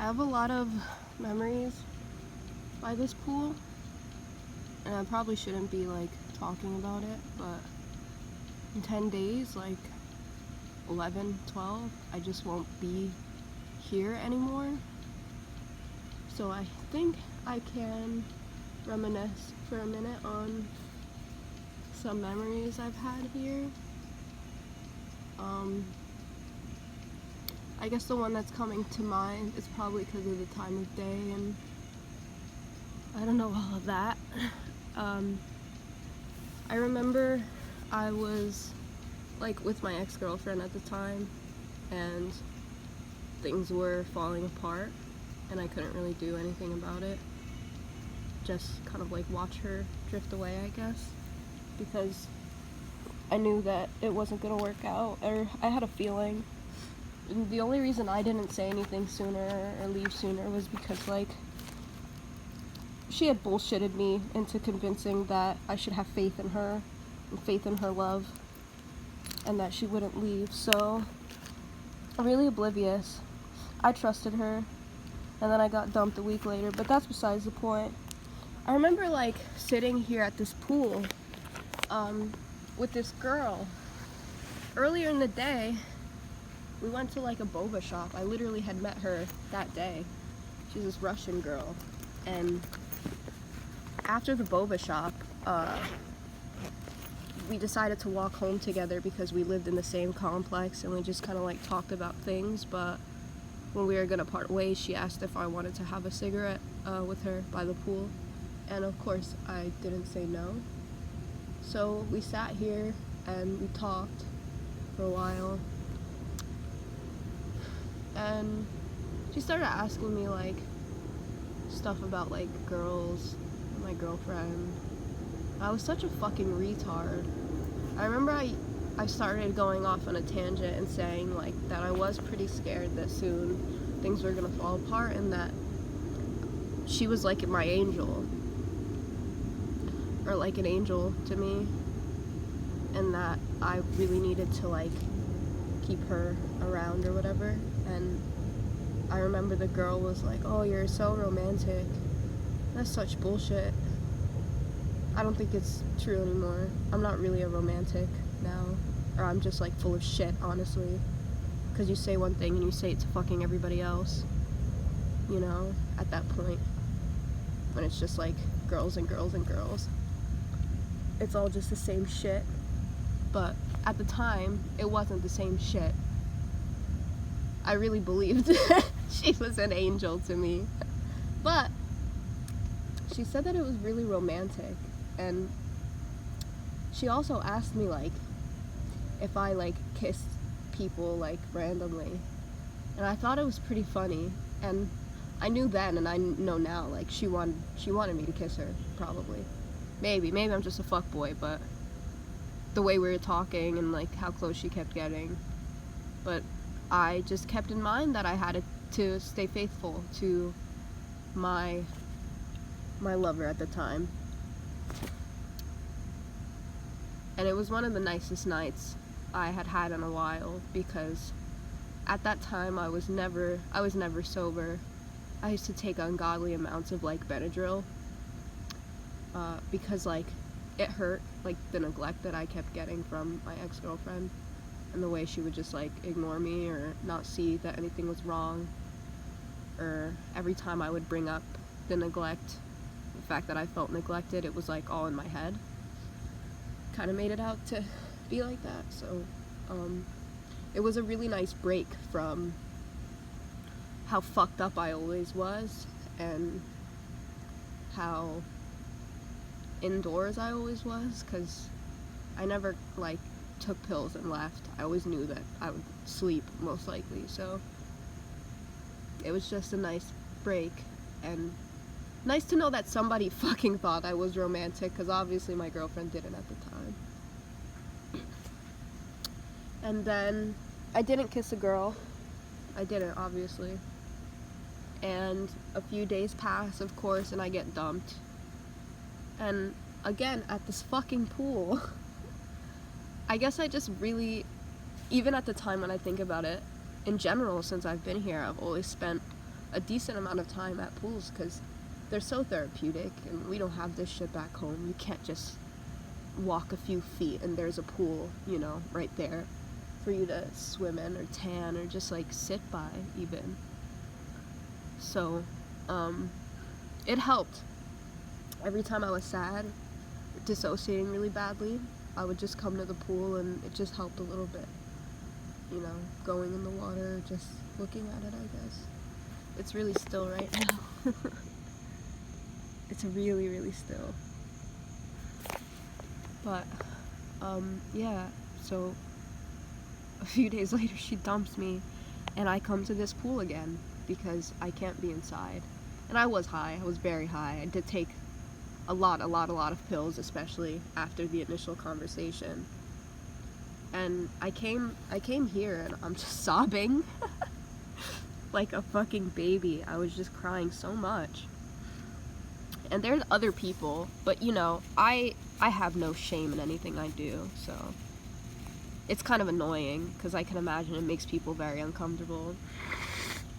I have a lot of memories by this pool, and I probably shouldn't be like talking about it, but in 10 days, like 11, 12, I just won't be here anymore. So I think I can reminisce for a minute on some memories I've had here. I guess the one that's coming to mind is probably because of the time of day and I don't know all of that. I remember I was like with my ex-girlfriend at the time and things were falling apart and I couldn't really do anything about it. Just kind of like watch her drift away, I guess, because I knew that it wasn't gonna work out, or I had a feeling. And the only reason I didn't say anything sooner or leave sooner was because like she had bullshitted me into convincing that I should have faith in her and faith in her love and that she wouldn't leave. So really oblivious. I trusted her and then I got dumped a week later, but that's besides the point. I remember like sitting here at this pool with this girl. Earlier in the day, we went to like a boba shop. I literally had met her that day. She's this Russian girl. And after the boba shop, we decided to walk home together because we lived in the same complex and we just kind of like talked about things. But when we were gonna part ways, she asked if I wanted to have a cigarette with her by the pool. And of course, I didn't say no. So we sat here and we talked for a while. And she started asking me like stuff about like girls, my girlfriend. I was such a fucking retard. I remember I started going off on a tangent and saying like that I was pretty scared that soon things were gonna fall apart and that she was like my angel, or like an angel to me, and that I really needed to like keep her around or whatever. And I remember the girl was like, "Oh, you're so romantic." That's such bullshit. I don't think it's true anymore. I'm not really a romantic now, or I'm just like full of shit, honestly, because you say one thing and you say it to fucking everybody else, you know, at that point when it's just like girls and girls and girls. It's all just the same shit. But at the time, it wasn't the same shit. I really believed she was an angel to me. But she said that it was really romantic. And she also asked me, like, if I, like, kissed people, like, randomly. And I thought it was pretty funny. And I knew then, and I know now, like, she wanted me to kiss her, probably. Maybe I'm just a fuckboy, but the way we were talking and like how close she kept getting. But I just kept in mind that I had to stay faithful to my lover at the time. And it was one of the nicest nights I had had in a while, because at that time I was never sober. I used to take ungodly amounts of like Benadryl. Because like it hurt, like the neglect that I kept getting from my ex-girlfriend and the way she would just like ignore me or not see that anything was wrong, or every time I would bring up the neglect, the fact that I felt neglected, it was like all in my head. Kind of made it out to be like that. So it was a really nice break from how fucked up I always was and how indoors I always was, because I never like took pills and left. I always knew that I would sleep most likely, so it was just a nice break, and nice to know that somebody fucking thought I was romantic, because obviously my girlfriend didn't at the time. And then I didn't kiss a girl. I didn't, obviously. And a few days pass, of course, and I get dumped. And again, at this fucking pool. I guess I just really, even at the time when I think about it, in general, since I've been here, I've always spent a decent amount of time at pools because they're so therapeutic, and we don't have this shit back home. You can't just walk a few feet and there's a pool, you know, right there for you to swim in or tan or just like sit by even. So it helped. Every time I was sad, dissociating really badly, I would just come to the pool and it just helped a little bit, you know, going in the water, just looking at it, I guess. It's really still right now. It's really, really still. But yeah, so a few days later she dumps me and I come to this pool again because I can't be inside. And I was high, I was very high. I did take a lot of pills, especially after the initial conversation. And I came here and I'm just sobbing like a fucking baby. I was just crying so much. And there's other people, but you know, I have no shame in anything I do, so it's kind of annoying because I can imagine it makes people very uncomfortable.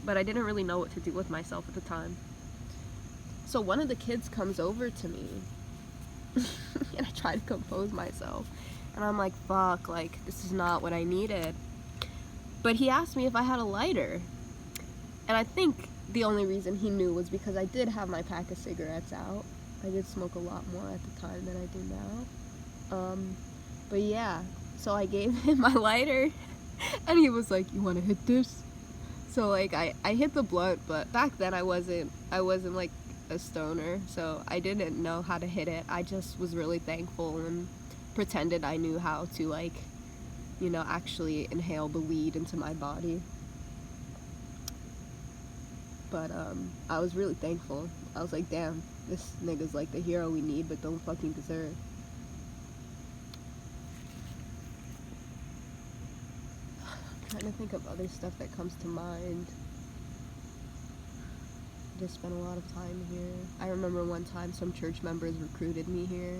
But I didn't really know what to do with myself at the time. So one of the kids comes over to me and I try to compose myself. And I'm like, fuck, like, this is not what I needed. But he asked me if I had a lighter. And I think the only reason he knew was because I did have my pack of cigarettes out. I did smoke a lot more at the time than I do now. But yeah, so I gave him my lighter and he was like, you want to hit this? So like I hit the blunt, but back then I wasn't like a stoner, so I didn't know how to hit it. I just was really thankful and pretended I knew how to, like, you know, actually inhale the weed into my body. But I was really thankful. I was like, damn, this nigga's like the hero we need but don't fucking deserve. I'm trying to think of other stuff that comes to mind. Just spent a lot of time here. I remember one time some church members recruited me here.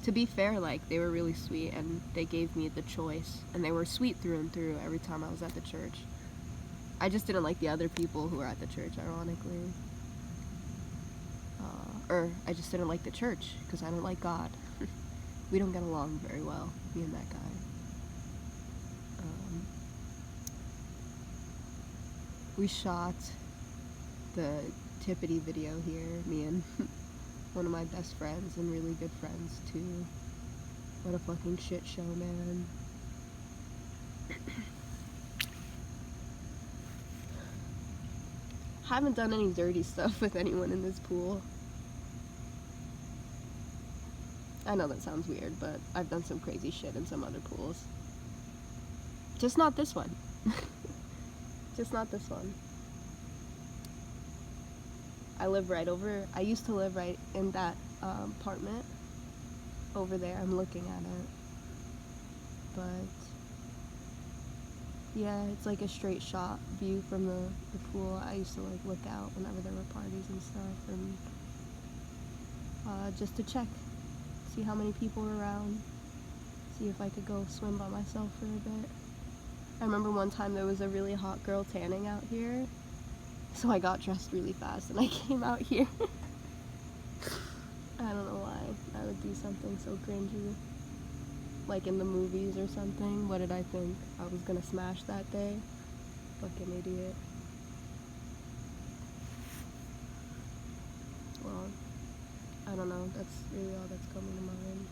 To be fair, like, they were really sweet and they gave me the choice, and they were sweet through and through every time I was at the church. I just didn't like the other people who were at the church, ironically. Or I just didn't like the church because I don't like God. We don't get along very well, me and that guy. We shot the Tippity video here, me and one of my best friends and really good friends too. What a fucking shit show, man. Haven't done any dirty stuff with anyone in this pool. I know that sounds weird, but I've done some crazy shit in some other pools. Just not this one. Just not this one. I used to live right in that apartment over there. I'm looking at it. But yeah, it's like a straight shot view from the pool. I used to like look out whenever there were parties and stuff, and just to check, see how many people were around, see if I could go swim by myself for a bit. I remember one time there was a really hot girl tanning out here, so I got dressed really fast and I came out here. I don't know why I would do something so cringy. Like in the movies or something. What did I think? I was gonna smash that day? Fucking idiot. Well, I don't know. That's really all that's coming to mind.